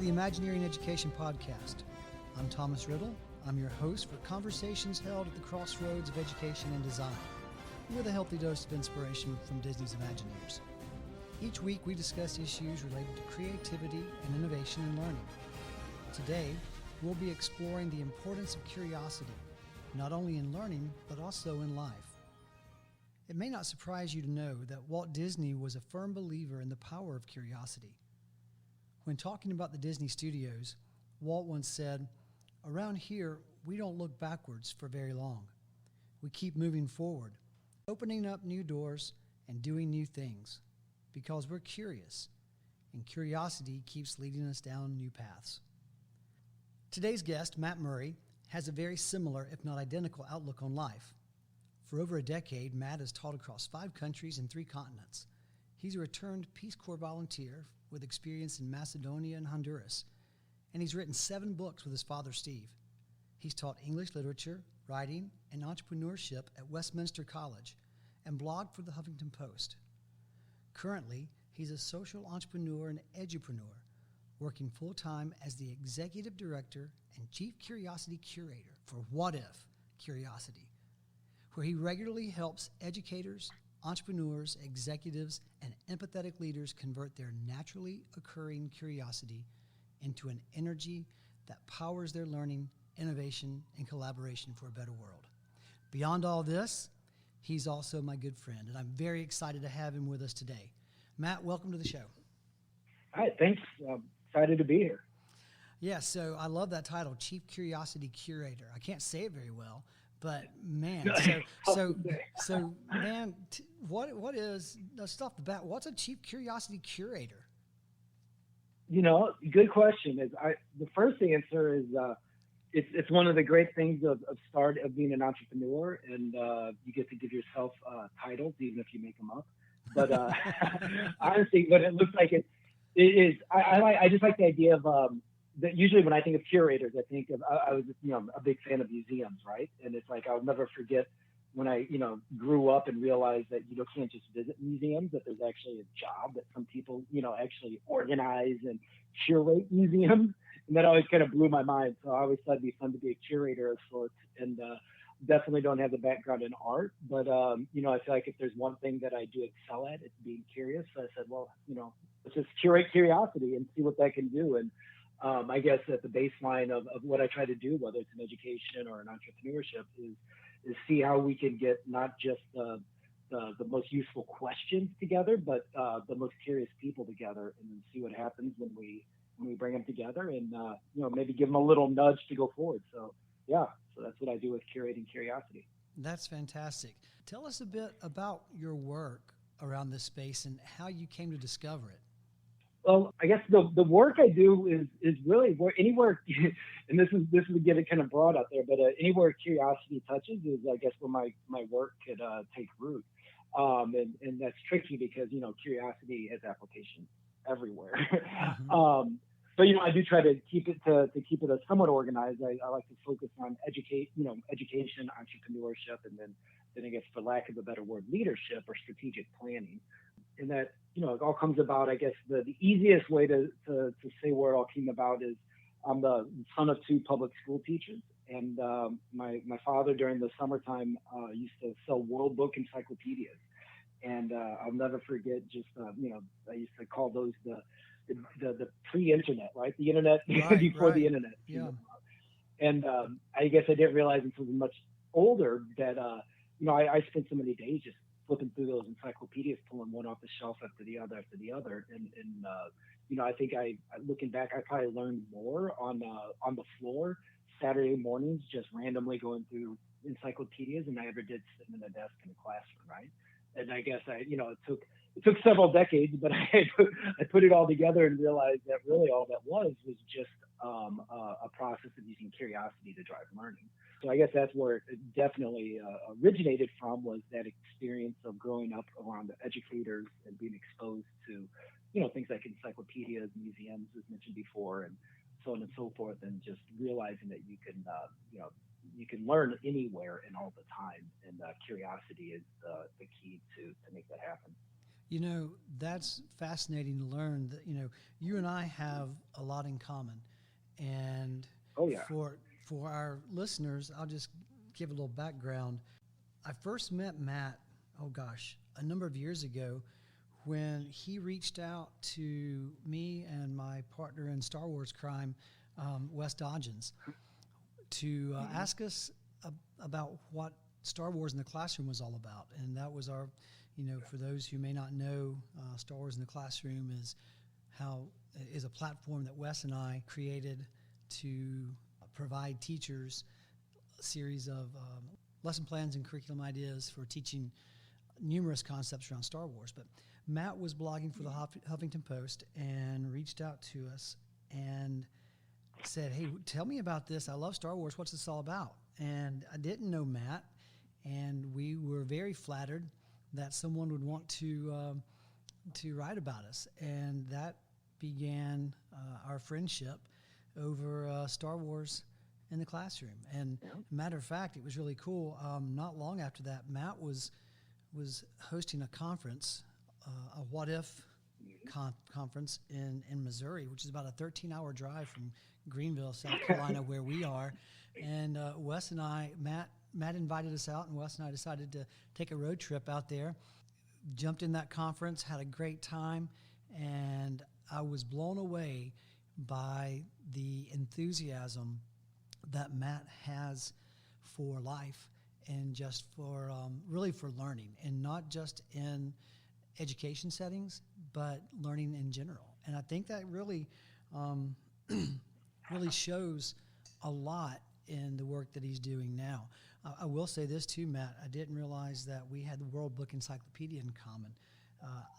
the Imagineering Education Podcast. I'm Thomas Riddle. I'm your host for conversations held at the crossroads of education and design, with a healthy dose of inspiration from Disney's Imagineers. Each week we discuss issues related to creativity and innovation in learning. Today, we'll be exploring the importance of curiosity, not only in learning, but also in life. It may not surprise you to know that Walt Disney was a firm believer in the power of curiosity. When talking about the Disney studios, Walt once said, "Around here, we don't look backwards for very long. We keep moving forward, opening up new doors and doing new things, because we're curious, and curiosity keeps leading us down new paths." Today's guest, Matt Murrie, has a very similar, if not identical, outlook on life. For over a decade, Matt has taught across 5 countries and 3 continents. He's a returned Peace Corps volunteer with experience in Macedonia and Honduras, and he's written 7 books with his father, Steve. He's taught English literature, writing, and entrepreneurship at Westminster College, and blogged for the Huffington Post. Currently, he's a social entrepreneur and edupreneur, working full-time as the executive director and chief curiosity curator for What If Curiosity, where he regularly helps educators, entrepreneurs, executives, and empathetic leaders convert their naturally occurring curiosity into an energy that powers their learning, innovation, and collaboration for a better world. Beyond all this, he's also my good friend, and I'm very excited to have him with us today. Matt, welcome to the show. Hi, thanks. Excited to be here. Yeah, so I love that title, Chief Curiosity Curator. I can't say it very well, but man, what is, let's start off the bat, what's a Chief Curiosity Curator? Good question. The first answer is it's one of the great things of being an entrepreneur, and you get to give yourself titles even if you make them up. But honestly, what it looks like it is. I just like the idea of that. Usually, when I think of curators, I think of I was a big fan of museums, right? And it's like I'll never forget when I grew up and realized that you can't just visit museums, that there's actually a job that some people actually organize and curate museums, and that always kind of blew my mind. So I always thought it'd be fun to be a curator of sorts, and definitely don't have the background in art, but I feel like if there's one thing that I do excel at, it's being curious. So I said, well, let's just curate curiosity and see what that can do. And I guess at the baseline of what I try to do, whether it's in education or in entrepreneurship, is see how we can get not just the most useful questions together, but the most curious people together, and then see what happens when we bring them together, and maybe give them a little nudge to go forward. So that's what I do with curating curiosity. That's fantastic. Tell us a bit about your work around this space and how you came to discover it. Well, I guess the work I do is really anywhere, and this is getting kind of broad out there, but anywhere curiosity touches is, I guess, where my work could take root. And that's tricky because curiosity has application everywhere. Mm-hmm. But I do try to keep it somewhat organized. I like to focus on education, entrepreneurship, and then I guess, for lack of a better word, leadership or strategic planning. And that it all comes about. I guess the easiest way to say where it all came about is I'm the son of 2 public school teachers, and my father during the summertime used to sell World Book encyclopedias, and I'll never forget just I used to call those the pre-internet, right? The internet before the internet. Yeah. And I guess I didn't realize until much older that I spent so many days just flipping through those encyclopedias, pulling one off the shelf after the other, and I think looking back, I probably learned more on the floor Saturday mornings, just randomly going through encyclopedias, than I ever did sitting in a desk in a classroom, right? And I guess it took several decades, but I put it all together and realized that really all that was just a process of using curiosity to drive learning. So I guess that's where it definitely originated from, was that experience of growing up around the educators and being exposed to, things like encyclopedias, museums, as mentioned before, and so on and so forth, and just realizing that you can learn anywhere and all the time, and curiosity is the key to make that happen. That's fascinating to learn that, you and I have a lot in common. And Oh yeah. for our listeners, I'll just give a little background. I first met Matt, oh gosh, a number of years ago when he reached out to me and my partner in Star Wars crime, Wes Dodgens, to ask us about what Star Wars in the Classroom was all about. And that was our, for those who may not know, Star Wars in the Classroom is a platform that Wes and I created to provide teachers a series of lesson plans and curriculum ideas for teaching numerous concepts around Star Wars. But Matt was blogging for the Huffington Post and reached out to us and said, "Hey, tell me about this. I love Star Wars. What's this all about?" And I didn't know Matt, and we were very flattered that someone would want to write about us, and that began our friendship over Star Wars in the Classroom. And matter of fact, it was really cool. Not long after that, Matt was hosting a conference, a What If conference in Missouri, which is about a 13-hour drive from Greenville, South Carolina, where we are. And Wes and I, Matt invited us out, and Wes and I decided to take a road trip out there. Jumped in that conference, had a great time, and I was blown away by the enthusiasm that Matt has for life and just for really for learning, and not just in education settings, but learning in general. And I think that really really shows a lot in the work that he's doing now. I will say this too, Matt. I didn't realize that we had the World Book Encyclopedia in common.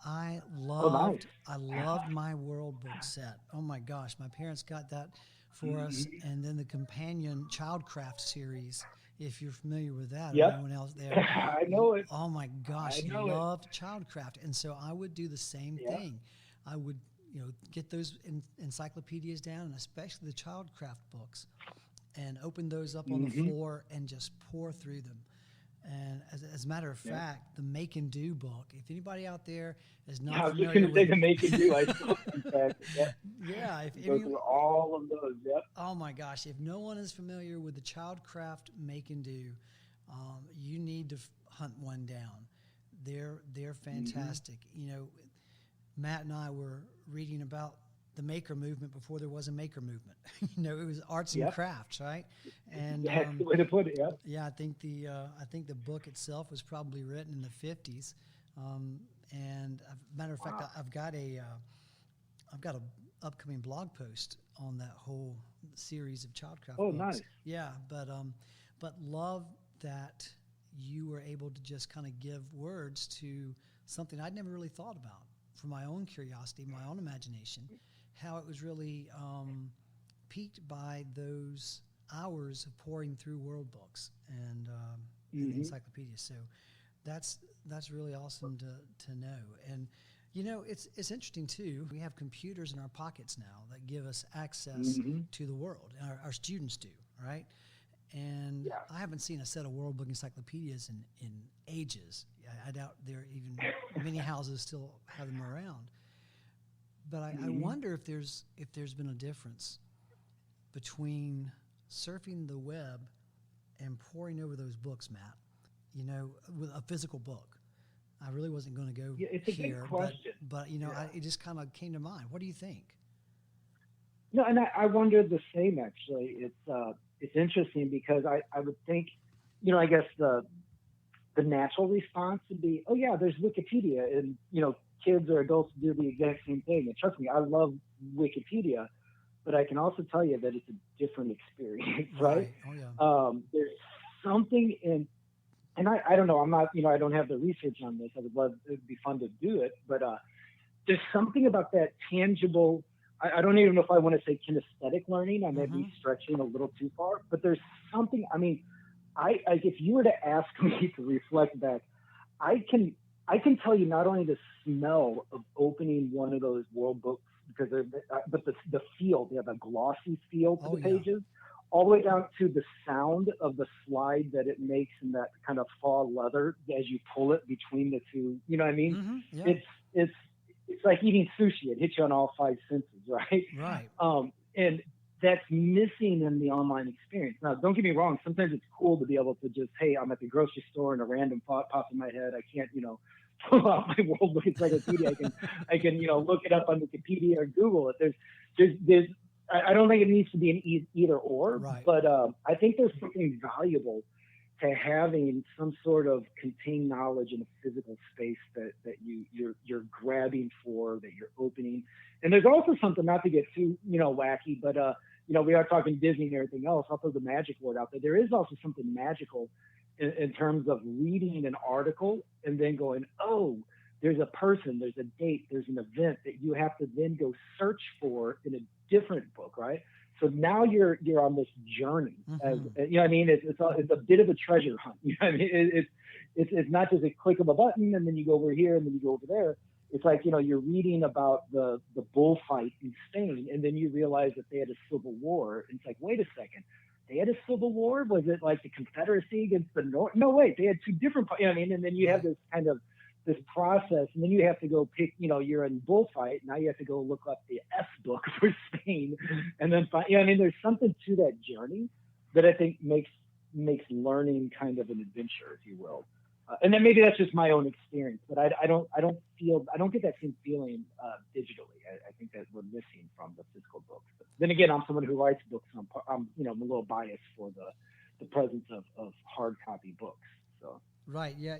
I loved my World Book set. Oh my gosh, my parents got that for us, and then the companion Childcraft series. If you're familiar with that, or anyone else there, I know it. Oh my gosh, I loved Childcraft, and so I would do the same thing. I would, get those encyclopedias down, and especially the Childcraft books, and open those up on the floor and just pour through them. And as a matter of fact, the Make and Do book, if anybody out there is not I was familiar just going to say with the Make and Do. I still go through all of those. Oh my gosh, if no one is familiar with the Childcraft Make and Do, you need to hunt one down. They're fantastic. Matt and I were reading about the maker movement before there was a maker movement. It was arts and crafts, right? And that's the way to put it. I think the book itself was probably written in the 50s. And matter of fact, I've got a upcoming blog post on that whole series of Childcraft books. Nice. Yeah, but love that you were able to just kind of give words to something I'd never really thought about, for my own curiosity, my own imagination, how it was really piqued by those hours of pouring through world books and encyclopedias. So that's really awesome to know. And it's interesting too. We have computers in our pockets now that give us access to the world. Our students do, right? And I haven't seen a set of World Book encyclopedias in ages. I doubt there even many houses still have them around. But I wonder if there's been a difference between surfing the web and poring over those books, Matt. With a physical book. I really wasn't going to go it's a here, good question. but it just kind of came to mind. What do you think? No, and I wondered the same actually. It's interesting because I would think, I guess the natural response would be, oh yeah, there's Wikipedia, and kids or adults do the exact same thing. And trust me, I love Wikipedia, but I can also tell you that it's a different experience, right? Oh yeah. There's something in, and I don't know, I'm not, I don't have the research on this. I would love, it'd be fun to do it, but there's something about that tangible. I don't even know if I want to say kinesthetic learning. I may be stretching a little too far, but there's something. I mean, if you were to ask me to reflect back, I can tell you not only the smell of opening one of those world books, because but the feel, they have a glossy feel to the pages. all the way down to the sound of the slide that it makes in that kind of faux leather as you pull it between the two. You know what I mean? Mm-hmm. Yeah. It's like eating sushi. It hits you on all five senses, right? Right. And that's missing in the online experience. Now, don't get me wrong. Sometimes it's cool to be able to just, hey, I'm at the grocery store and a random thought pops in my head. I can't, pull out my World Book Encyclopedia. I can, look it up on Wikipedia or Google it. I don't think it needs to be an either or, right. but I think there's something valuable to having some sort of contained knowledge in a physical space that you're grabbing for, that you're opening. And there's also something, not to get too wacky, but we are talking Disney and everything else. I'll throw the magic word out there. There is also something magical in terms of reading an article and then going, oh, there's a person, there's a date, there's an event that you have to then go search for in a different book, right? So now you're on this journey, as you know what I mean. It's a bit of a treasure hunt. You know what I mean? It's not just a click of a button and then you go over here and then you go over there. It's like, you're reading about the bullfight in Spain, and then you realize that they had a civil war. And it's like, wait a second, they had a civil war? Was it like the Confederacy against the North? No, wait, they had two different, you know what I mean? And then you have this kind of this process, and then you have to go pick, you're in bullfight. Now you have to go look up the S book for Spain, and then find, there's something to that journey that I think makes learning kind of an adventure, if you will. And then maybe that's just my own experience, but I don't get that same feeling digitally. I think that we're missing from the physical books. But then again, I'm someone who writes books, and I'm a little biased for the presence of hard copy books. So. Right. Yeah.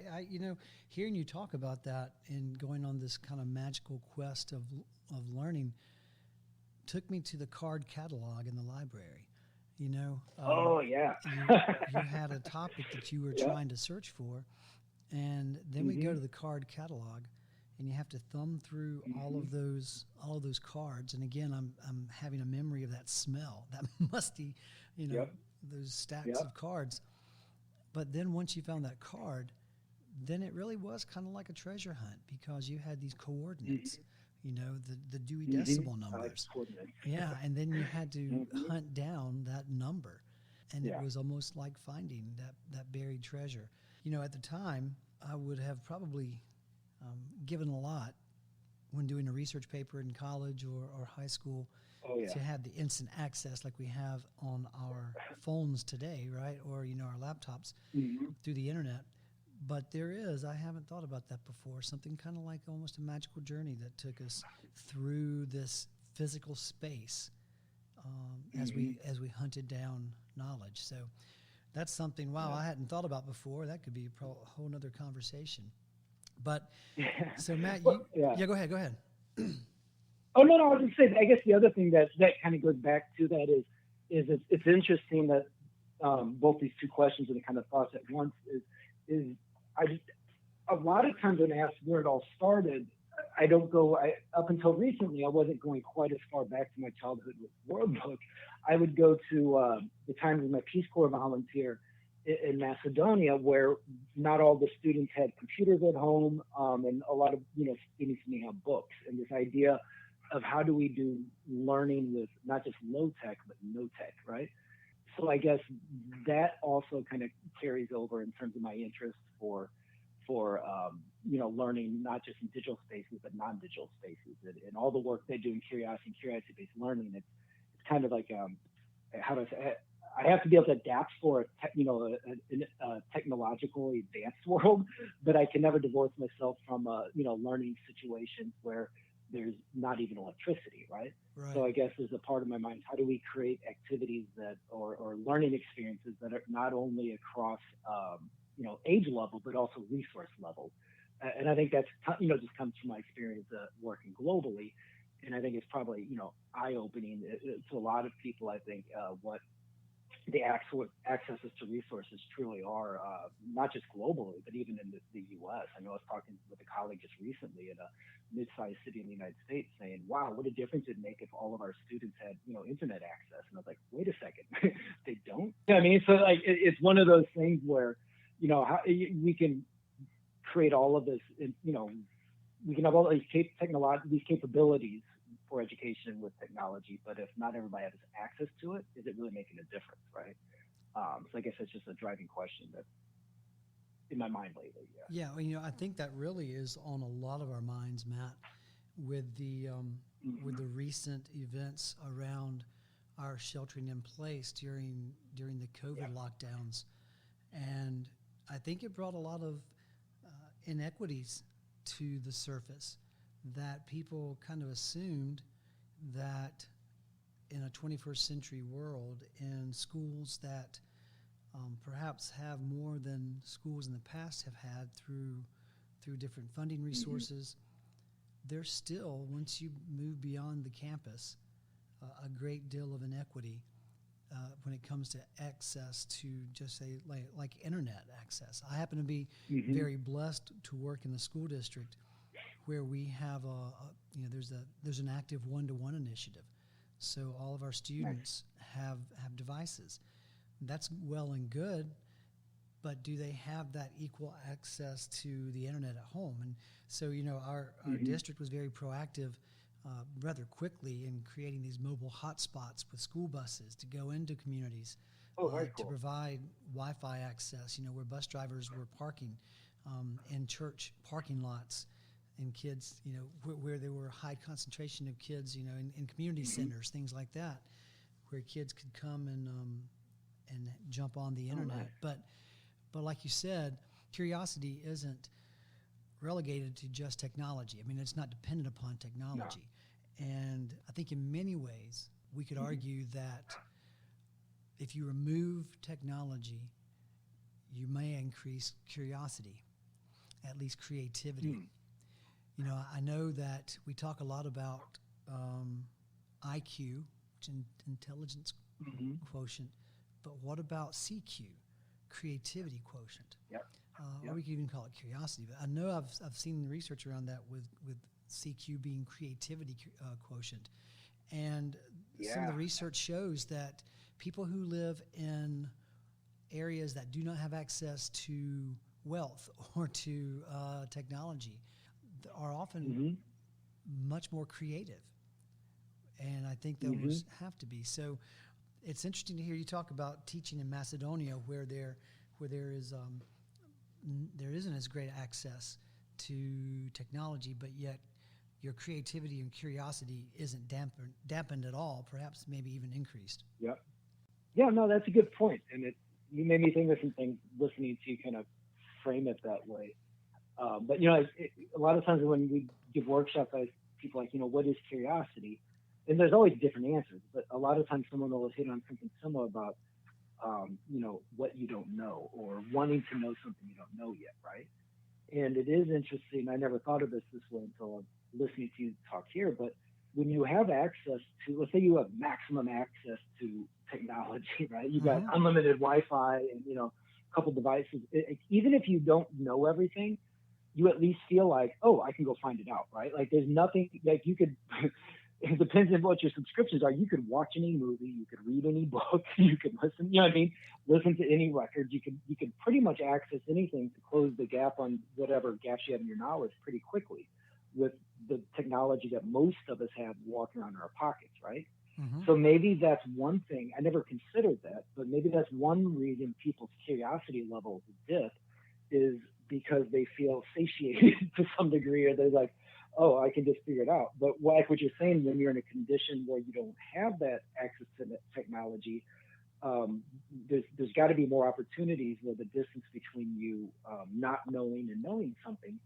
Hearing you talk about that and going on this kind of magical quest of learning took me to the card catalog in the library. Oh yeah. you had a topic that you were trying to search for, and then we go to the card catalog, and you have to thumb through all of those cards. And again, I'm having a memory of that smell, that musty, those stacks of cards. But then once you found that card, then it really was kind of like a treasure hunt, because you had these coordinates, the Dewey Decimal numbers. Yeah, and then you had to hunt down that number. And it was almost like finding that buried treasure. At the time, I would have probably given a lot when doing a research paper in college or high school to have the instant access like we have on our phones today, right? Or, our laptops through the internet. But I haven't thought about that before, something kind of like almost a magical journey that took us through this physical space as we hunted down knowledge. So that's something, I hadn't thought about before. That could be a whole nother conversation. But so Matt, go ahead. Oh no, I was just saying. I guess the other thing that kind of goes back to that is it's interesting that both these two questions and the kind of thoughts at once is a lot of times when I ask where it all started, up until recently I wasn't going quite as far back to my childhood with World Book. I would go to the time as my Peace Corps volunteer in Macedonia, where not all the students had computers at home, and a lot of students may have books, and this idea of how do we do learning with not just low tech but no tech, right? So I guess that also kind of carries over in terms of my interest for learning not just in digital spaces but non-digital spaces, and all the work they do in curiosity-based learning. It's kind of like how do I say? I have to be able to adapt for a technologically advanced world, but I can never divorce myself from learning situations where there's not even electricity, right? So I guess there's a part of my mind, how do we create activities that or learning experiences that are not only across age level but also resource level? And I think that's just comes from my experience working globally, and I think it's probably eye-opening to a lot of people. I think what the accesses to resources truly are, not just globally, but even in the U.S. I know I was talking with a colleague just recently in a mid-sized city in the United States saying, wow, what a difference it'd make if all of our students had, internet access. And I was like, wait a second, they don't? You know what I mean? So like, it's one of those things where, how we can create all of this, we can have all these these capabilities for education with technology, but if not everybody has access to it, is it really making a difference, right? So I guess that's just a driving question that's in my mind lately. Yeah, well, I think that really is on a lot of our minds, Matt, with the recent events around our sheltering in place during the COVID lockdowns, and I think it brought a lot of inequities to the surface that people kind of assumed that in a 21st century world, in schools that perhaps have more than schools in the past have had through different funding resources, there's still, once you move beyond the campus, a great deal of inequity when it comes to access to just say like internet access. I happen to be very blessed to work in the school district where we have there's an active one-to-one initiative. So all of our students have devices. That's well and good, but do they have that equal access to the internet at home? And so, our district was very proactive rather quickly in creating these mobile hotspots with school buses to go into communities to provide Wi-Fi access, where bus drivers were parking in church parking lots, and kids, where there were high concentration of kids, in community centers, things like that, where kids could come and jump on the internet. But like you said, curiosity isn't relegated to just technology. I mean, it's not dependent upon technology. No. And I think in many ways, we could argue that if you remove technology, you may increase curiosity, at least creativity. I know that we talk a lot about IQ, which is intelligence quotient, but what about CQ, creativity quotient? Or we could even call it curiosity. But I know I've seen research around that with CQ being creativity quotient. And some of the research shows that people who live in areas that do not have access to wealth or to technology are often much more creative. And I think those have to be. So it's interesting to hear you talk about teaching in Macedonia where there isn't as great access to technology, but yet your creativity and curiosity isn't dampened at all, perhaps maybe even increased. Yeah, no, that's a good point. And you made me think of some things listening to you kind of frame it that way. But, a lot of times when we give workshops, people are like, what is curiosity? And there's always different answers, but a lot of times someone will hit on something similar about, what you don't know or wanting to know something you don't know yet, right? And it is interesting. I never thought of this way until I'm listening to you talk here, but when you have access to, let's say you have maximum access to technology, right? You got unlimited Wi-Fi and, a couple devices. Even if you don't know everything, you at least feel like, oh, I can go find it out, right? Like there's nothing, like you could, it depends on what your subscriptions are. You could watch any movie, you could read any book, you could listen, listen to any record. You could pretty much access anything to close the gap on whatever gaps you have in your knowledge pretty quickly with the technology that most of us have walking around in our pockets, right? So maybe that's one thing. I never considered that, but maybe that's one reason people's curiosity levels dip is because they feel satiated to some degree, or they're like, oh, I can just figure it out. But like what you're saying, when you're in a condition where you don't have that access to that technology, there's got to be more opportunities where the distance between you not knowing and knowing something,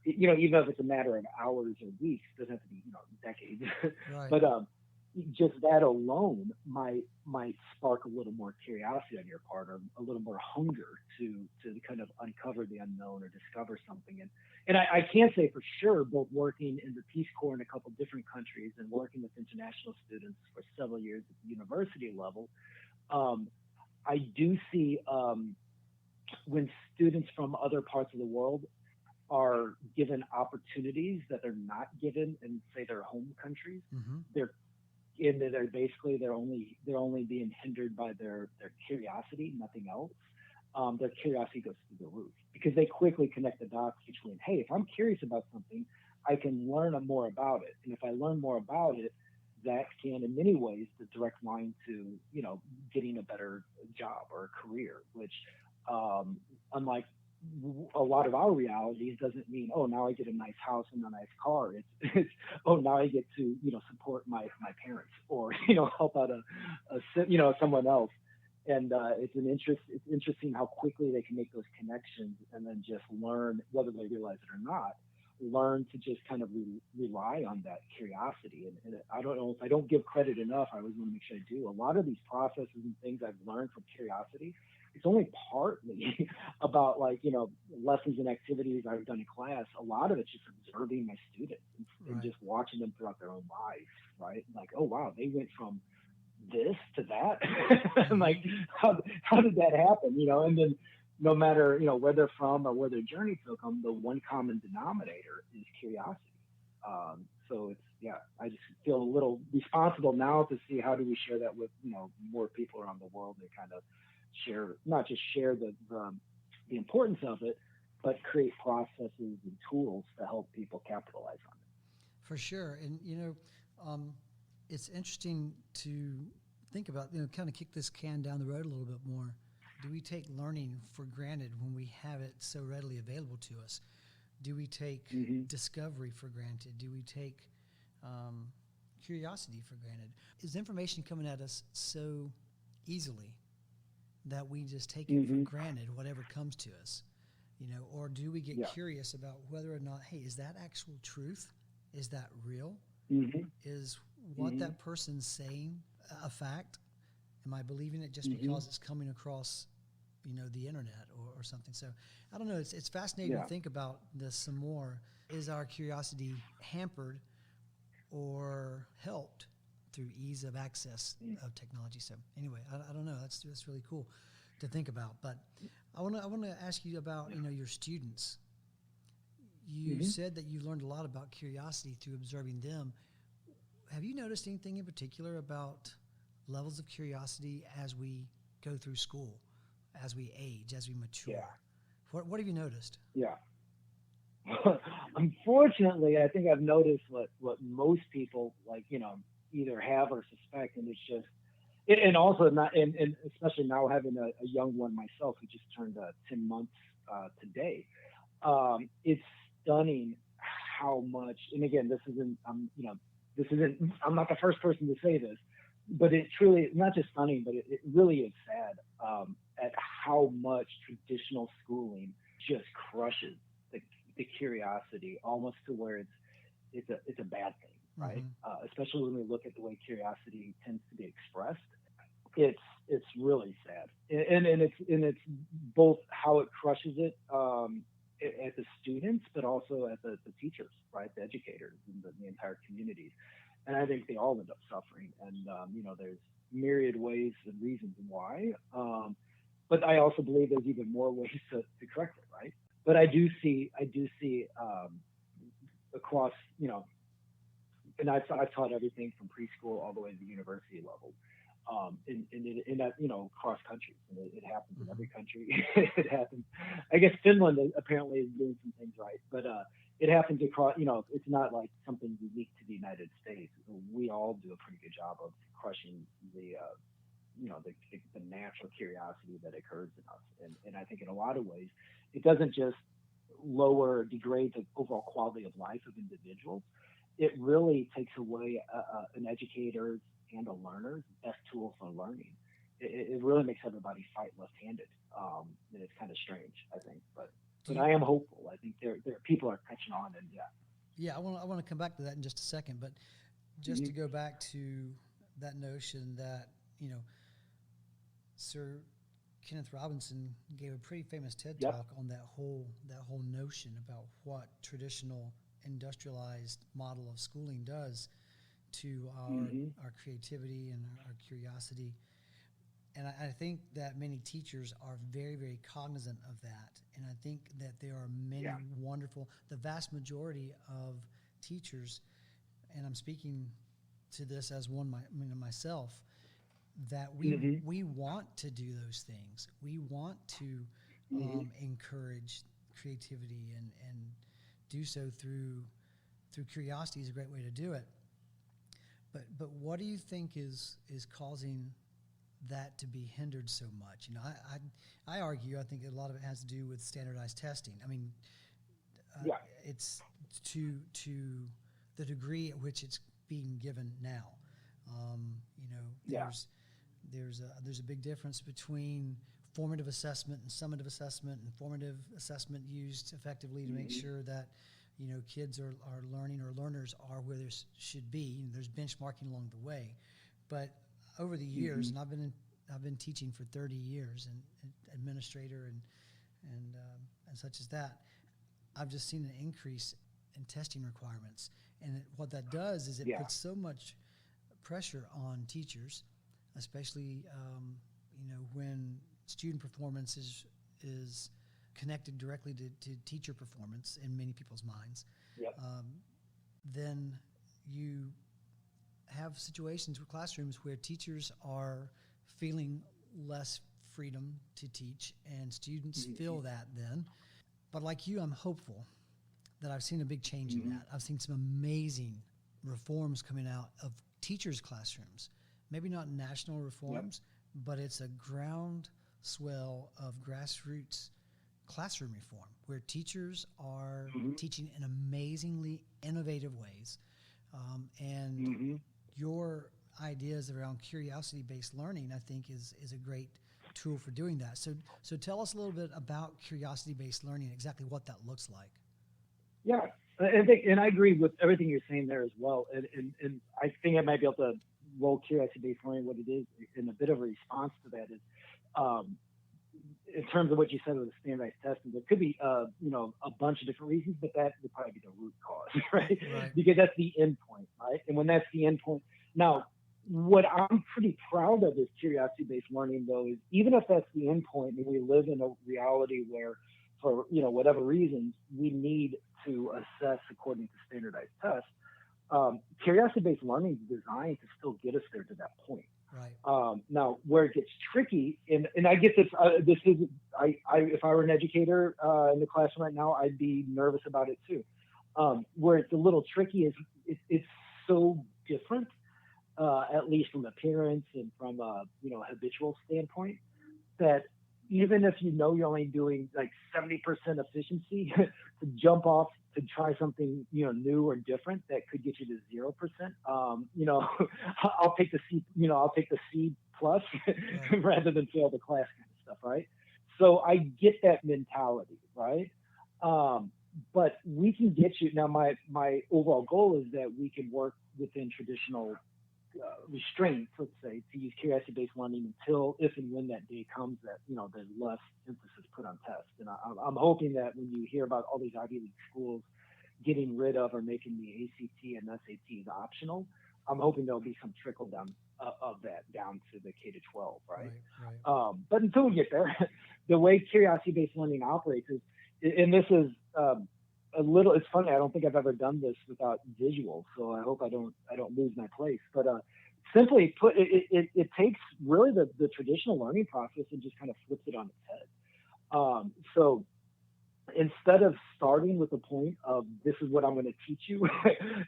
even if it's a matter of hours or weeks, doesn't have to be decades. Right. But just that alone might spark a little more curiosity on your part, or a little more hunger to kind of uncover the unknown or discover something. And I can't say for sure, both working in the Peace Corps in a couple different countries and working with international students for several years at the university level, I do see when students from other parts of the world are given opportunities that they're not given in, say, their home countries, they're only being hindered by their curiosity, nothing else. Their curiosity goes through the roof because they quickly connect the dots between, hey, if I'm curious about something, I can learn more about it. And if I learn more about it, that can, in many ways, the direct line to, getting a better job or a career, which, unlike a lot of our realities, doesn't mean, oh, now I get a nice house and a nice car. It's oh, now I get to, support my parents, or, help out someone else. And it's interesting how quickly they can make those connections, and then just learn, whether they realize it or not, learn to just kind of rely on that curiosity. And I don't know if I don't give credit enough. I always want to make sure I do. A lot of these processes and things I've learned from curiosity, it's only partly about, like, lessons and activities I've done in class. A lot of it's just observing my students and just watching them throughout their own lives, right? Like, oh, wow, they went from this to that. I'm like, how did that happen? And then no matter, where they're from or where their journey took them, the one common denominator is curiosity. So I just feel a little responsible now to see how do we share that with, more people around the world, and kind of not just share the importance of it, but create processes and tools to help people capitalize on it. For sure. And, it's interesting to think about, kind of kick this can down the road a little bit more. Do we take learning for granted when we have it so readily available to us? Do we take discovery for granted? Do we take curiosity for granted? Is information coming at us so easily that we just take it for granted, whatever comes to us? Or do we get curious about whether or not, hey, is that actual truth? Is that real? Is what that person's saying a fact? Am I believing it just because it's coming across, the internet or something? So I don't know. It's fascinating to think about this some more. Is our curiosity hampered or helped through ease of access of technology? So anyway, I don't know. That's really cool to think about. But I want to ask you about, your students. You said that you learned a lot about curiosity through observing them. Have you noticed anything in particular about levels of curiosity as we go through school, as we age, as we mature? Yeah. What have you noticed? Yeah. Unfortunately, I think I've noticed what most people, like, either have or suspect, and it's just, and also not, and especially now having a young one myself who just turned 10 months today. It's stunning how much, and again, this isn't, I'm not the first person to say this, but it truly, not just stunning, but it really is sad at how much traditional schooling just crushes the curiosity, almost to where it's a bad thing, right? Especially when we look at the way curiosity tends to be expressed. It's really sad, and it's both how it crushes it at the students, but also at the teachers, right? The educators and the entire communities. And I think they all end up suffering. And, there's myriad ways and reasons why. But I also believe there's even more ways to correct it, right? But I do see across, and I've taught everything from preschool all the way to the university level. In that, cross countries, and it happens in every country. It happens. I guess Finland apparently is doing some things right, but it happens across. It's not like something unique to the United States. We all do a pretty good job of crushing the natural curiosity that occurs in us, and I think in a lot of ways, it doesn't just lower or degrade the overall quality of life of individuals. It really takes away an educator's and a learner's best tools for learning. It really makes everybody fight left-handed, and it's kind of strange, I think. But I am hopeful. I think there people are catching on, and I want to come back to that in just a second, but just to go back to that notion that Sir Kenneth Robinson gave a pretty famous TED talk on that whole notion about what traditional industrialized model of schooling does to our creativity and our curiosity. And I think that many teachers are very, very cognizant of that. And I think that there are many wonderful, the vast majority of teachers, and I'm speaking to this as myself, that we want to do those things. We want to encourage creativity and do so through through curiosity is a great way to do it. But what do you think is causing that to be hindered so much? You know, I argue, I think a lot of it has to do with standardized testing. I mean, it's to the degree at which it's being given now. You know, there's a big difference between formative assessment and summative assessment, and formative assessment used effectively to make sure that, you know, kids are learning, or learners are where they should be. And there's benchmarking along the way. But over the years, and I've been teaching for 30 years, and administrator and such as that, I've just seen an increase in testing requirements. And what that does is it puts so much pressure on teachers, especially you know, when student performance is connected directly to teacher performance in many people's minds. Then you have situations with classrooms where teachers are feeling less freedom to teach, and students feel that then. But like you, I'm hopeful that I've seen a big change in that. I've seen some amazing reforms coming out of teachers' classrooms. Maybe not national reforms, but it's a groundswell of grassroots classroom reform where teachers are teaching in amazingly innovative ways. And your ideas around curiosity-based learning, I think, is a great tool for doing that. So tell us a little bit about curiosity-based learning, exactly what that looks like. Yeah, and I agree with everything you're saying there as well. And I think I might be able to roll curiosity-based learning, what it is, in a bit of a response to that is, in terms of what you said with the standardized testing, there could be, you know, a bunch of different reasons, but that would probably be the root cause, right? Because that's the end point, right? And when that's the end point, now, what I'm pretty proud of is curiosity-based learning, though, is even if that's the end point, and we live in a reality where, for, you know, whatever reasons, we need to assess according to standardized tests, curiosity-based learning is designed to still get us there to that point. Now, where it gets tricky, and I get this, if I were an educator in the classroom right now, I'd be nervous about it too. Where it's a little tricky is it's so different, at least from appearance and from a, you know, habitual standpoint, that even if you know you're only doing like 70% efficiency, to jump off to try something, you know, new or different that could get you to 0%. You know, I'll take the C, you know, I'll take the C plus rather than fail the class kind of stuff, right? So I get that mentality, right? But we can get you now. My overall goal is that we can work within traditional restraints, let's say, to use curiosity-based learning until, if and when that day comes, that, you know, there's less emphasis put on tests. And I'm hoping that when you hear about all these Ivy League schools getting rid of or making the ACT and SATs optional, I'm hoping there'll be some trickle down of that down to the K-12, right? But until we get there, the way curiosity-based learning operates is, and this is a little, it's funny, I don't think I've ever done this without visuals, so I hope I don't lose my place. But simply put, it takes really the traditional learning process and just kind of flips it on its head. So instead of starting with the point of, this is what I'm going to teach you,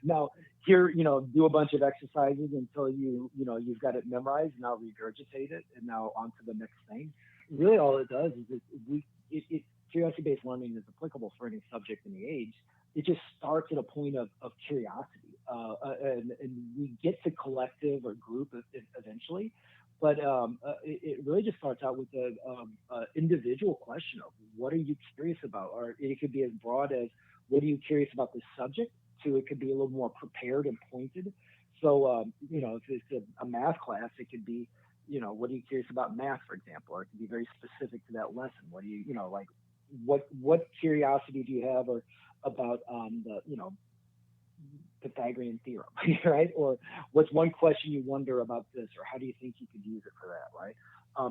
now here, you know, do a bunch of exercises until you've got it memorized, now regurgitate it, and now on to the next thing. Really all it does is curiosity-based learning is applicable for any subject in the age. It just starts at a point of curiosity, and we get to collective or group eventually. But it really just starts out with an individual question of, what are you curious about? Or it could be as broad as, what are you curious about this subject? To it could be a little more prepared and pointed. So, you know, if it's a math class, it could be, you know, what are you curious about math, for example? Or it could be very specific to that lesson. What do you know, like, what curiosity do you have or about the, you know, Pythagorean theorem, right? Or what's one question you wonder about this, or how do you think you could use it for that, right?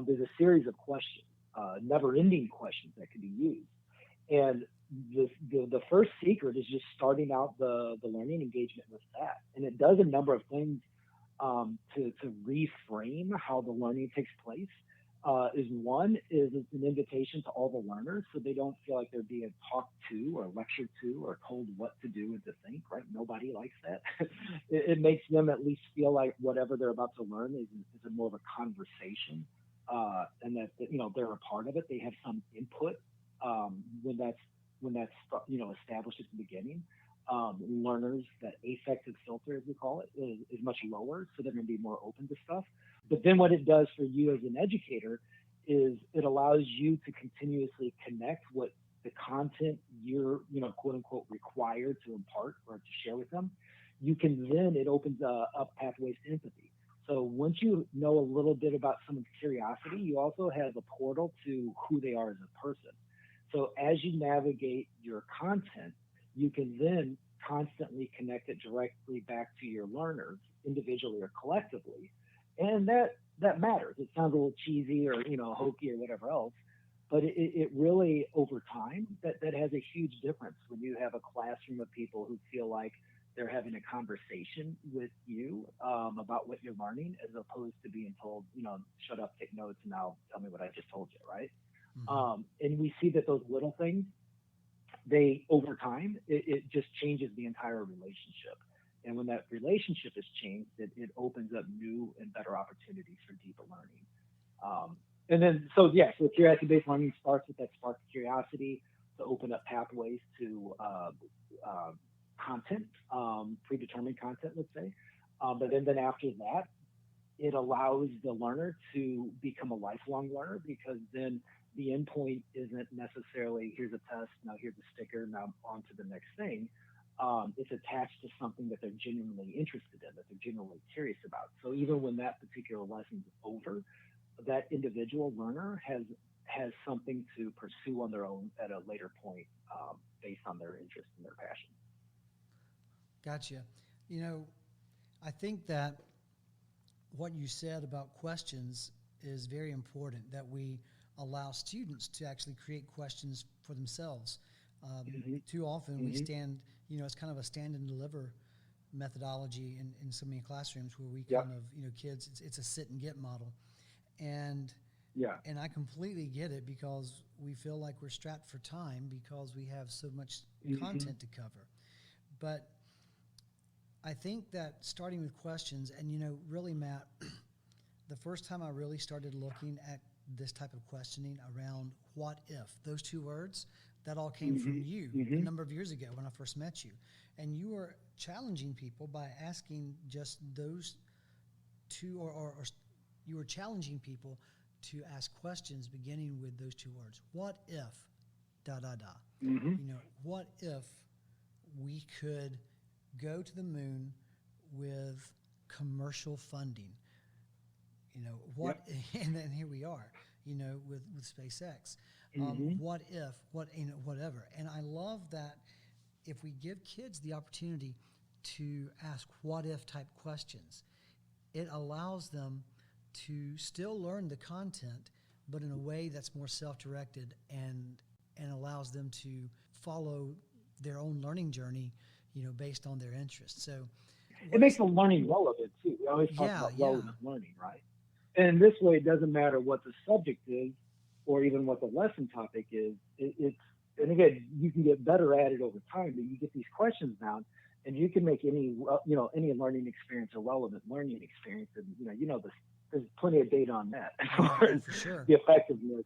There's a series of questions, never-ending questions that could be used. And the first secret is just starting out the learning engagement with that. And it does a number of things to reframe how the learning takes place. is one is it's an invitation to all the learners, so they don't feel like they're being talked to or lectured to or told what to do and to think. Right? Nobody likes that. It makes them at least feel like whatever they're about to learn is a more of a conversation, and that they're a part of it. They have some input when that's established at the beginning. Learners, that affective filter, as we call it, is much lower, so they're going to be more open to stuff. But then what it does for you as an educator is it allows you to continuously connect what the content you're, quote unquote, required to impart or to share with them. It opens up pathways to empathy. So once you know a little bit about someone's curiosity, you also have a portal to who they are as a person. So as you navigate your content, you can then constantly connect it directly back to your learners, individually or collectively. And that matters. It sounds a little cheesy or, hokey or whatever else, but it really, over time, that has a huge difference when you have a classroom of people who feel like they're having a conversation with you about what you're learning, as opposed to being told, shut up, take notes, and now tell me what I just told you, right? Mm-hmm. And we see that those little things, over time, it just changes the entire relationship. And when that relationship is changed, it opens up new and better opportunities for deeper learning. So curiosity-based learning starts with that spark of curiosity to open up pathways to content, predetermined content, let's say. But then after that, it allows the learner to become a lifelong learner, because then the endpoint isn't necessarily, here's a test, now here's a sticker, now on to the next thing. It's attached to something that they're genuinely interested in, that they're genuinely curious about. So even when that particular lesson's over, that individual learner has something to pursue on their own at a later point, based on their interest and their passion. Gotcha. I think that what you said about questions is very important, that we allow students to actually create questions for themselves. Too often we stand, it's kind of a stand and deliver methodology in so many classrooms where we kind of, kids, it's a sit and get model. And I completely get it, because we feel like we're strapped for time because we have so much content to cover. But I think that starting with questions, and really, Matt, the first time I really started looking at this type of questioning around what if, those two words, that all came from you a number of years ago when I first met you. And you were challenging people by asking just those two, or you were challenging people to ask questions beginning with those two words. What if, da, da, da. What if we could go to the moon with commercial funding? And then here we are, with SpaceX. What if, whatever. And I love that if we give kids the opportunity to ask what if type questions, it allows them to still learn the content, but in a way that's more self-directed and allows them to follow their own learning journey, based on their interests. So it makes the learning relevant too. We always talk about relevant learning, right? And this way, it doesn't matter what the subject is or even what the lesson topic is. And again, you can get better at it over time, but you get these questions down, and you can make any learning experience a relevant learning experience. And there's plenty of data on that as far as for sure. the effectiveness.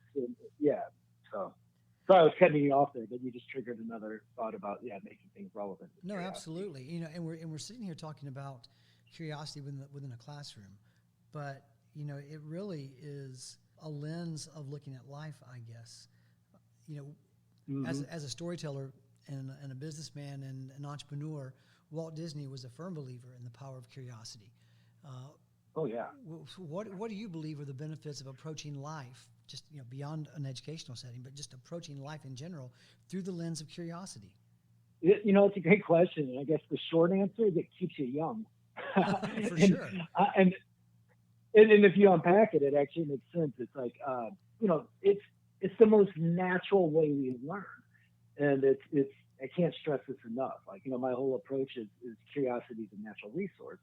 So sorry I was cutting you off there, but you just triggered another thought about making things relevant. No, absolutely. And we're sitting here talking about curiosity within a classroom, but it really is a lens of looking at life, I guess. As a storyteller and a businessman and an entrepreneur, Walt Disney was a firm believer in the power of curiosity. What do you believe are the benefits of approaching life, just beyond an educational setting, but just approaching life in general through the lens of curiosity? It's a great question, and I guess the short answer is it keeps you young. For sure. And if you unpack it, it actually makes sense. It's like it's the most natural way we learn, and it's I can't stress this enough. Like my whole approach is curiosity is a natural resource,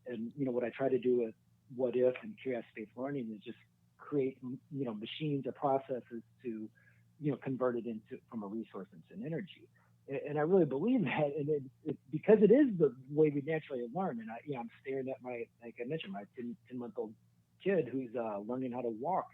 and what I try to do with what if and curiosity-based learning is just create, machines or processes to, convert it into from a resource into an energy. And I really believe that, and because it is the way we naturally learn. And I'm staring at like I mentioned, my 10-month-old kid who's learning how to walk,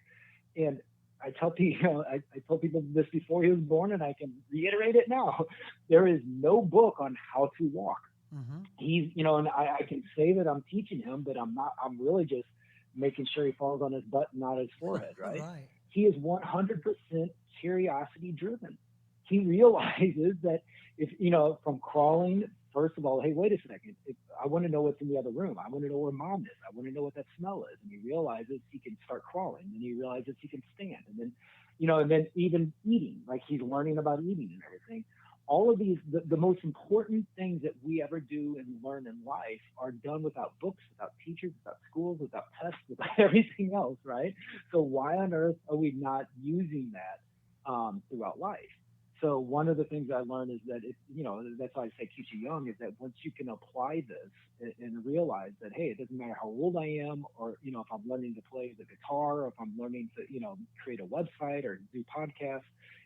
and I tell people, I told people this before he was born, and I can reiterate it now. There is no book on how to walk. Mm-hmm. He's, and I can say that I'm teaching him, but I'm not. I'm really just making sure he falls on his butt and not his forehead, right? Right. He is 100% curiosity driven. He realizes that if, from crawling, first of all, hey, wait a second. I want to know what's in the other room. I want to know where mom is. I want to know what that smell is. And he realizes he can start crawling. And he realizes he can stand. And then, and then even eating, like he's learning about eating and everything. All of these, the most important things that we ever do and learn in life are done without books, without teachers, without schools, without tests, without everything else, right? So why on earth are we not using that throughout life? So one of the things I learned is that, that's why I say teach you young, is that once you can apply this and realize that, hey, it doesn't matter how old I am, or, if I'm learning to play the guitar, or if I'm learning to, create a website or do podcasts,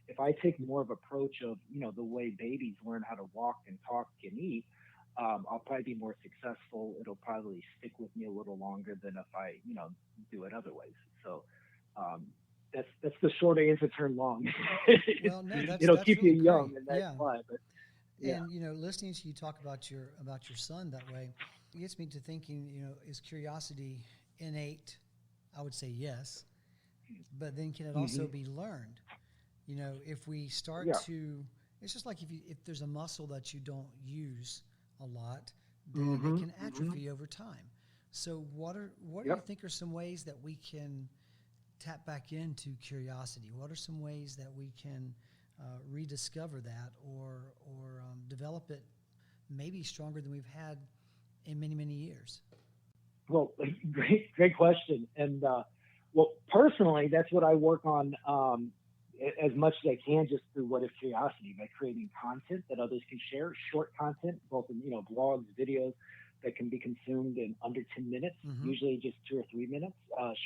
if I take more of an approach of, the way babies learn how to walk and talk and eat, I'll probably be more successful. It'll probably stick with me a little longer than if I, do it other ways. So, that's the short answer turned long. Well, no, that's It'll keep really you young, great. and that's Yeah. why. But yeah. And listening to you talk about your son that way, it gets me to thinking, is curiosity innate? I would say yes, but then can it also be learned? If we start to, it's just like if there's a muscle that you don't use a lot, then it can atrophy over time. So what do you think are some ways that we can tap back into curiosity? What are some ways that we can rediscover that or develop it maybe stronger than we've had in many, many years? Well, great question. And well, personally, that's what I work on as much as I can, just through What If Curiosity, by creating content that others can share, short content, both in blogs, videos that can be consumed in under 10 minutes, usually just 2 or 3 minutes,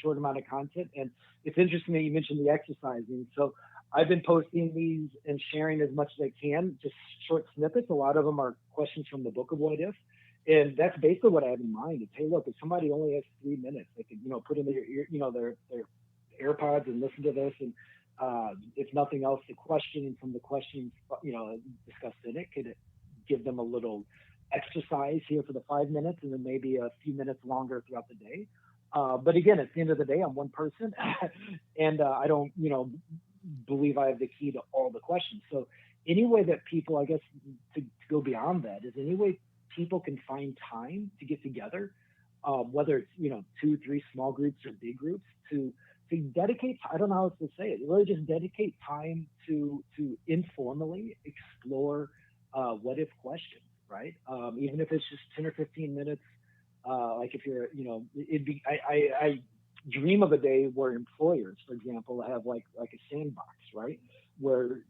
short amount of content. And it's interesting that you mentioned the exercising. So I've been posting these and sharing as much as I can, just short snippets. A lot of them are questions from the book of What If. And that's basically what I have in mind. It's, hey, look, if somebody only has 3 minutes, they could, put in their ear, their AirPods and listen to this. And if nothing else, the question from the questions, discussed in it could give them a little exercise here for the 5 minutes, and then maybe a few minutes longer throughout the day. But again, at the end of the day, I'm one person, and I don't, believe I have the key to all the questions. So any way that people, I guess, to go beyond that, is any way people can find time to get together, whether it's 2, 3 small groups or big groups, to dedicate. I don't know how else to say it. Really, just dedicate time to informally explore what if questions. Right? Even if it's just 10 or 15 minutes, like if you're, it'd be, I dream of a day where employers, for example, have like a sandbox, right? Where,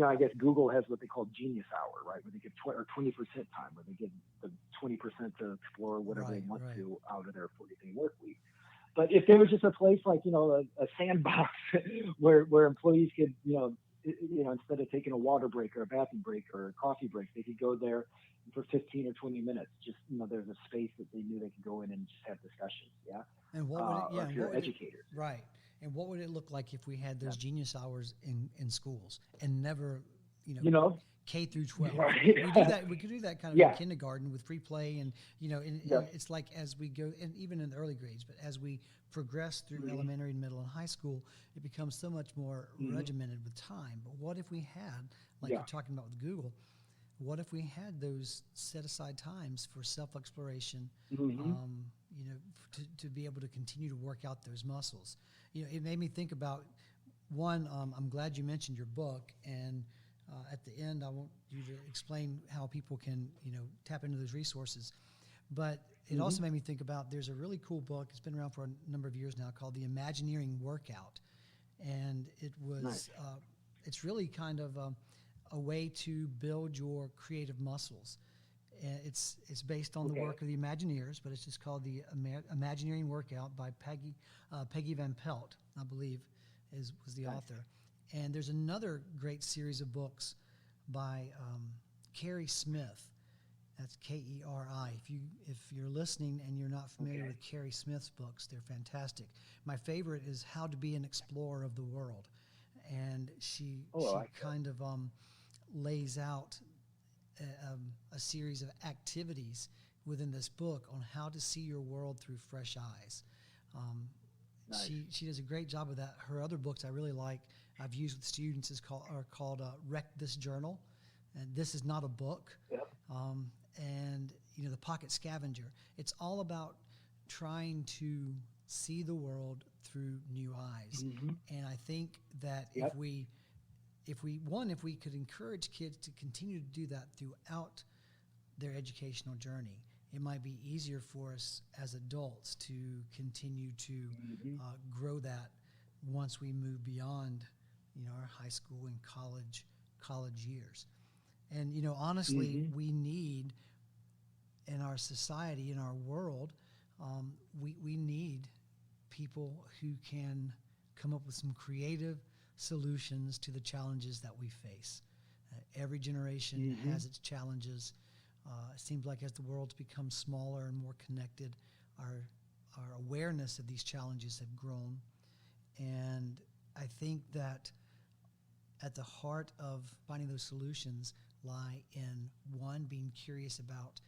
I guess Google has what they call Genius Hour, right? Where they give 20% time, where they give the 20% to explore whatever they want to out of their 40-day work week. But if there was just a place like, a sandbox where employees could, instead of taking a water break or a bathroom break or a coffee break, they could go there for 15 or 20 minutes. Just, there's a space that they knew they could go in and just have discussions. Yeah. And what would it, if you're educators. Right. And what would it look like if we had those genius hours in schools and never, K through 12? Right. We could do that kind of in kindergarten with free play and, and it's like as we go, and even in the early grades, but as we progress through elementary, middle, and high school, it becomes so much more regimented with time. But what if we had, like you're talking about with Google, what if we had those set aside times for self-exploration, to be able to continue to work out those muscles? It made me think about one, I'm glad you mentioned your book, and at the end, I want you to explain how people can, tap into those resources. But it also made me think about, there's a really cool book, it's been around for a number of years now, called the Imagineering Workout. And it was, it's really kind of a way to build your creative muscles. And it's based on the Okay. work of the Imagineers, but it's just called the Imagineering Workout by Peggy Van Pelt, I believe, was the Nice. author. And there's another great series of books by Carrie Smith. That's Keri. If you're listening and you're not familiar Okay. with Carrie Smith's books, they're fantastic. My favorite is How to Be an Explorer of the World, and she Oh, I like that. kind of lays out a series of activities within this book on how to see your world through fresh eyes. Um, Nice. she does a great job of that. Her other books I really like, I've used with students, are called Wreck This Journal, and this is not a book. Yep. And The Pocket Scavenger. It's all about trying to see the world through new eyes. Mm-hmm. And I think that Yep. if we could encourage kids to continue to do that throughout their educational journey, it might be easier for us as adults to continue to Mm-hmm. grow that once we move beyond, our high school and college years. And honestly, Mm-hmm. we need in our society, in our world, we need people who can come up with some creative solutions to the challenges that we face. Every generation Mm-hmm. has its challenges. It seems like as the world's become smaller and more connected, our awareness of these challenges have grown. And I think that at the heart of finding those solutions lie in, one, being curious about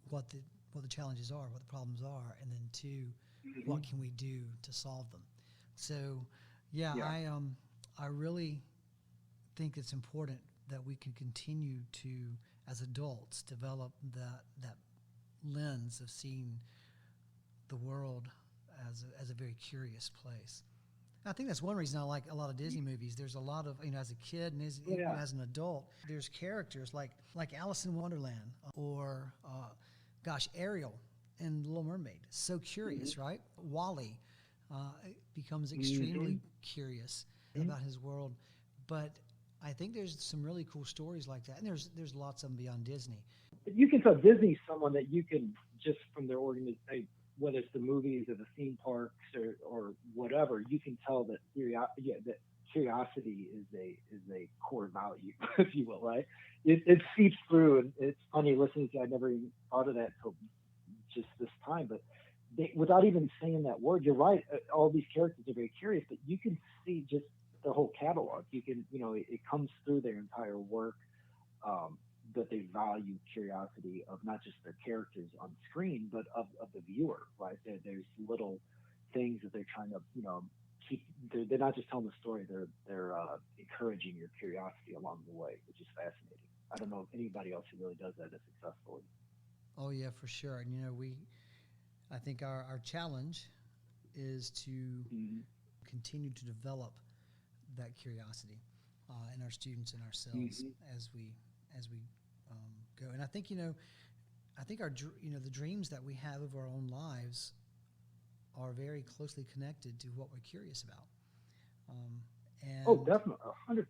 what the challenges are, what the problems are, and then two, Mm-hmm. what can we do to solve them. So, yeah, Yeah. I really think it's important that we can continue to, as adults, develop that lens of seeing the world as a very curious place. I think that's one reason I like a lot of Disney movies. There's a lot of, as a kid and even Yeah. as an adult, there's characters like Alice in Wonderland or, Ariel in Little Mermaid. So curious, right? Wally becomes extremely curious Mhm. about his world. But I think there's some really cool stories like that. And there's lots of them beyond Disney. But you can tell Disney's someone that you can just from their organization, whether it's the movies or the theme parks or whatever, you can tell that that curiosity is a core value, if you will, right? It seeps through, and it's funny listening to. I never even thought of that until just this time, but without even saying that word, you're right. All these characters are very curious, but you can see just the whole catalog. You can, it comes through their entire work. That they value curiosity of not just their characters on screen, but of the viewer, right? There's little things that they're trying to, keep. They're not just telling the story; they're encouraging your curiosity along the way, which is fascinating. I don't know if anybody else who really does that as successfully. Oh yeah, for sure. And I think our challenge is to Mm-hmm. continue to develop that curiosity in our students and ourselves Mm-hmm. as we go. And I think I think the dreams that we have of our own lives are very closely connected to what we're curious about. And Oh, definitely, 100%.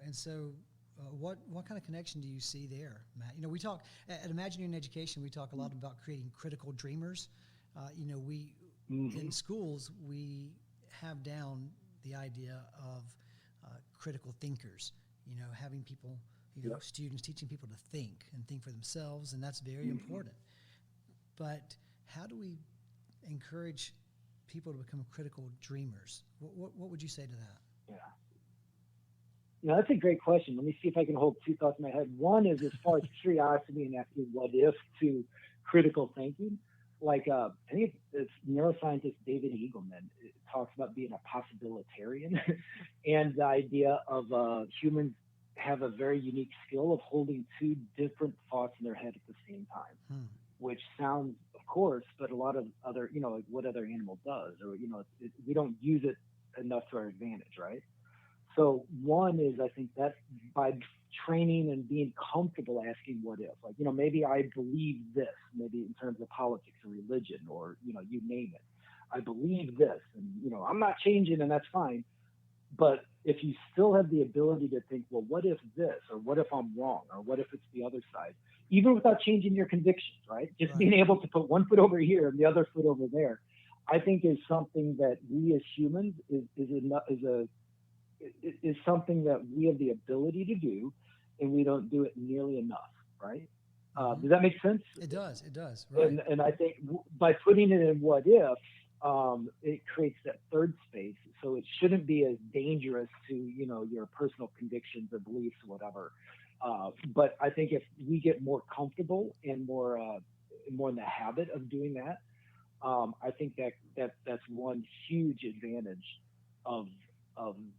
and so what kind of connection do you see there, Matt? We talk at Imagineering Education. We talk a lot about creating critical dreamers. We Mm-hmm. in schools we have down the idea of critical thinkers. Having people, Yep. students teaching people to think and think for themselves, and that's very Mm-hmm. important. But how do we encourage people to become critical dreamers? What would you say to that? Yeah. That's a great question. Let me see if I can hold two thoughts in my head. One is as far as curiosity and asking what if to critical thinking. Like I think it's neuroscientist David Eagleman talks about being a possibilitarian, and the idea of humans have a very unique skill of holding two different thoughts in their head at the same time, which sounds, of course, but a lot of other, like what other animal does, or we don't use it enough to our advantage, right? So one is, I think that by training and being comfortable asking what if, like, maybe I believe this, maybe in terms of politics or religion or, you name it. I believe this and, I'm not changing and that's fine. But if you still have the ability to think, well, what if this, or what if I'm wrong, or what if it's the other side, even without changing your convictions, right? Just Right. being able to put one foot over here and the other foot over there, I think is something that we as humans is something that we have the ability to do, and we don't do it nearly enough, right? Does that make sense? It does. It does. Right. And I think by putting it in what if, it creates that third space. So it shouldn't be as dangerous to, your personal convictions or beliefs or whatever. But I think if we get more comfortable and more in the habit of doing that, I think that's one huge advantage of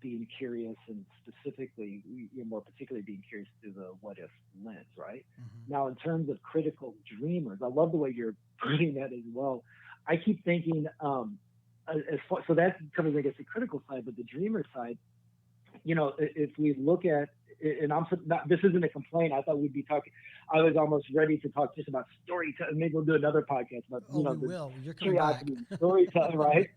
being curious, and specifically, more particularly being curious through the what if lens, right? Now, in terms of critical dreamers, I love the way you're putting that as well. I keep thinking, so that covers, I guess, the critical side, but the dreamer side, if we look at, and this isn't a complaint. I thought we'd be talking. I was almost ready to talk just about storytelling. Maybe we'll do another podcast about, We will. You're coming back. curiosity and storytelling, right?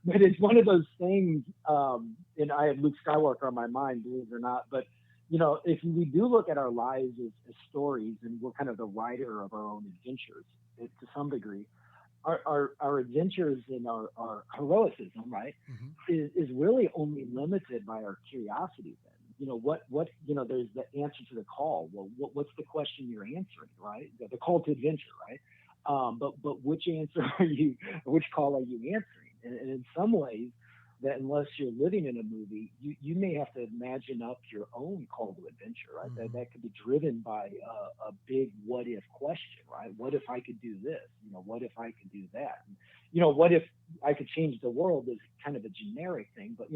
But it's one of those things. And I have Luke Skywalker on my mind, believe it or not. But if we do look at our lives as stories, and we're kind of the writer of our own adventures, to some degree, our adventures and our heroicism, right, is really only limited by our curiosity. Then, there's the answer to the call. Well, what's the question you're answering, right? The call to adventure, right? But which answer which call are you answering? And in some ways, that unless you're living in a movie, you may have to imagine up your own call to adventure, right? That could be driven by a big what if question, right? What if I could do this? What if I could do that? And, what if I could change the world is kind of a generic thing, but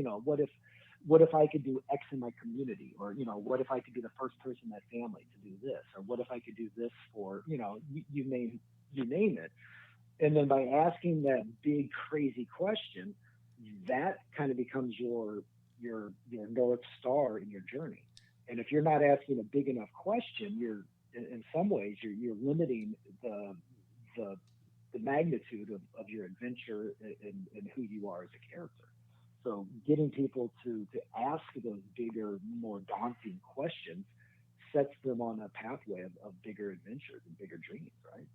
what if I could do X in my community? Or, what if I could be the first person in that family to do this? Or what if I could do this for, you name it. And then by asking that big, crazy question, that kind of becomes your North Star in your journey. And if you're not asking a big enough question, you're, in some ways, you're limiting the magnitude of your adventure and who you are as a character. So getting people to ask those bigger, more daunting questions sets them on a pathway of bigger adventures and bigger dreams, right?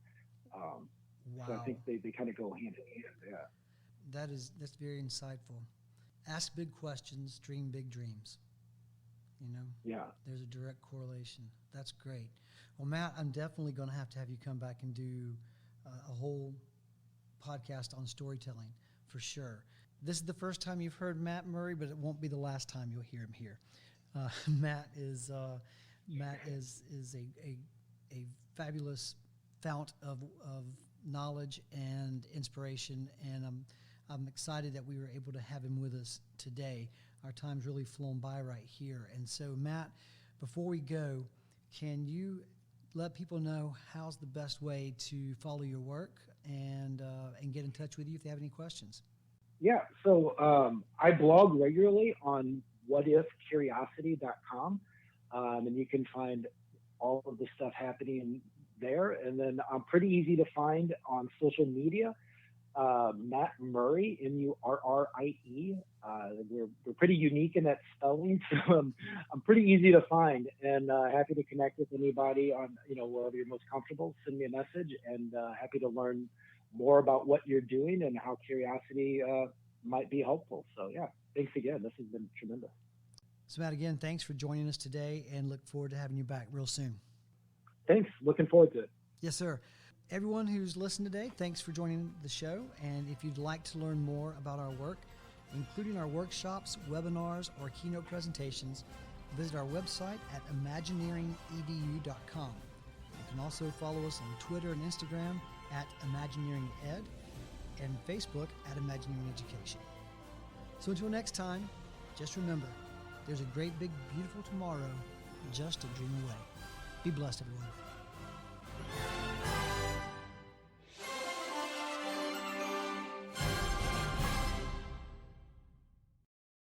Wow. So I think they kind of go hand in hand. Yeah. That's very insightful. Ask big questions, dream big dreams. Yeah. There's a direct correlation. That's great. Well, Matt, I'm definitely going to have you come back and do a whole podcast on storytelling for sure. This is the first time you've heard Matt Murrie, but it won't be the last time you'll hear him here. Matt is a fabulous fount of knowledge and inspiration, and I'm excited that we were able to have him with us today. Our time's really flown by right here. And so, Matt, before we go, can you let people know how's the best way to follow your work and get in touch with you if they have any questions? Yeah, so I blog regularly on whatifcuriosity.com, and you can find all of the stuff happening there. And then I'm pretty easy to find on social media. Matt Murrie, Murrie. We're pretty unique in that spelling, so I'm pretty easy to find, and happy to connect with anybody on wherever you're most comfortable. Send me a message, and happy to learn more about what you're doing and how curiosity might be helpful. So yeah, thanks again. This has been tremendous. So Matt, again, thanks for joining us today, and look forward to having you back real soon. Thanks. Looking forward to it. Yes, sir. Everyone who's listened today, thanks for joining the show. And if you'd like to learn more about our work, including our workshops, webinars, or keynote presentations, visit our website at imagineeringedu.com. You can also follow us on Twitter and Instagram at ImagineeringEd and Facebook at Imagineering Education. So until next time, just remember, there's a great, big, beautiful tomorrow just a dream away. Be blessed, everyone.